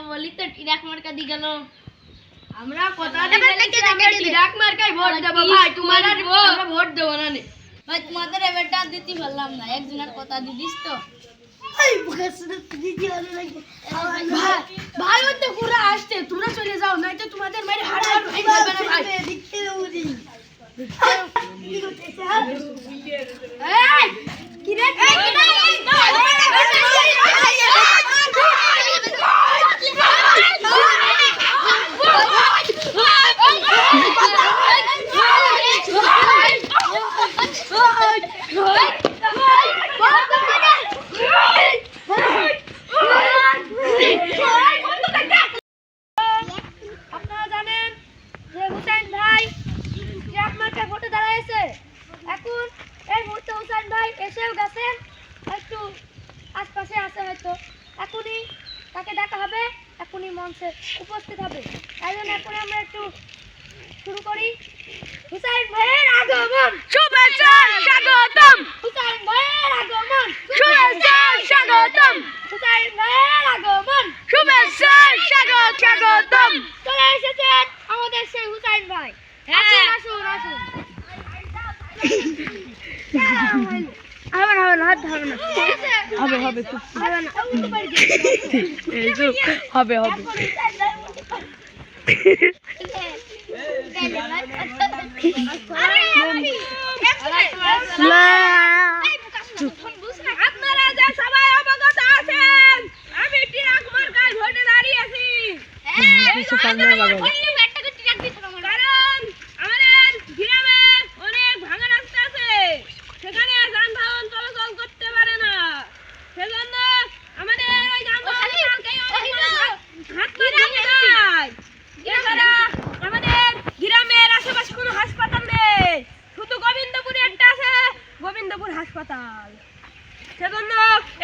বলি তো টিরাক মার্কা দি গেল আমরা কথা দিয়েছি আমরা টিরাক মার্কাই ভোট দেব ভাই তোমার আর আমরা ভোট দেব না নে ভাই তোমাদের এবারটা দিতে পারলাম না একজনের কথা দিদিস তো ভাই ওই তো পুরো আসছে তোমরা চলে যাও নাই তো তোমাদের মেরে হাড় হাড় হয়ে যাবে না ভাই এই কি রে আপনারা জানেন যে হুসাইন ভাই টিরাক মার্কা ভোটে দাঁড়াইছে এখন এই মুহূর্তে হুসাইন ভাই এসেও গেছেন একটু আশপাশে আছে হয়তো এখনই তাকে দেখা হবে এখনই মঞ্চে উপস্থিত হবে তাই জন্য এখন আমরা একটু শুরু করি হুসাইন ভাইয়ের আগমন শুভেচ্ছা স্বাগতম হুসাইন ভাইয়ের আগমন শুভেচ্ছা স্বাগতম হুসাইন ভাইয়ের আগমন শুভেচ্ছা স্বাগতম চলে এসেছেন আমাদের সেই হুসাইন ভাই আসুন আসুন আপনারা যে সবাই অবগত আছেন আমি টিরাক মার্কায় ভোটে দাঁড়িয়েছি কারণ আমাদের গ্রামে অনেক ভাঙা রাস্তা আছে সেখানে যানবাহন চলাচল করতে পারে না সেজন্য আমাদের ওই এছাড়া আমাদের গ্রামের আশেপাশে কোনো হাসপাতাল নেই শুধু গোবিন্দপুরে একটা আছে গোবিন্দপুর হাসপাতাল সেজন্য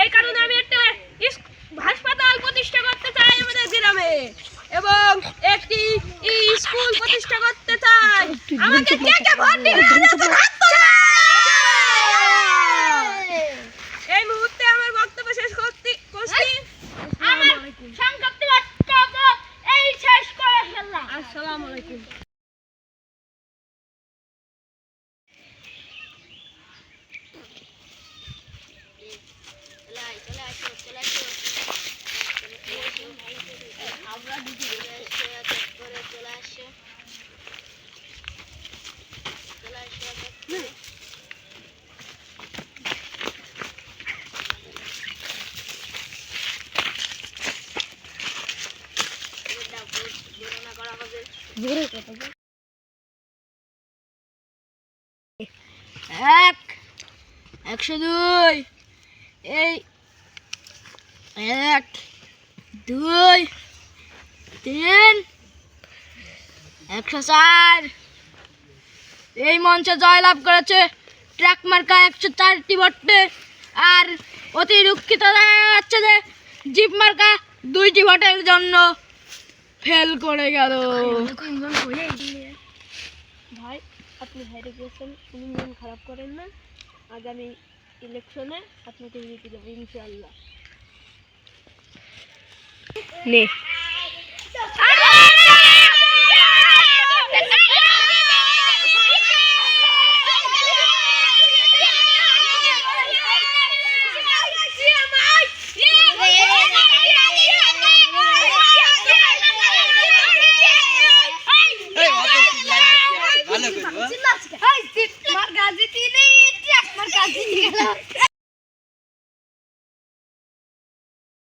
এই কারণে আমি একটা হাসপাতাল প্রতিষ্ঠা করতে চাই আমাদের গ্রামে এবং একটি স্কুল প্রতিষ্ঠা করতে চাই আমাকে কে কে ভোট দিবেন এই মুহূর্তে আমার বক্তব্য শেষ করছি আমার সংক্ষিপ্ত বক্তব্য এই শেষ করে ফেললাম আসসালামু আলাইকুম আমরা দিদি করে চলে আসছে এক 102 এই 1 2 3 104 এই মঞ্চে জয়লাভ করেছে ট্রাক মার্কা 104টি ভোটে আর অতি দুঃখিত জানা যাচ্ছে যে জিপ মার্কা 2টি ভোটের জন্য ফেল করে গেল ভাই আপনি হেরে গেছেন উনি মন খারাপ করেন না আগামী ইলেকশনে আপনাকে জিতে দেব ইনশাআল্লাহ নে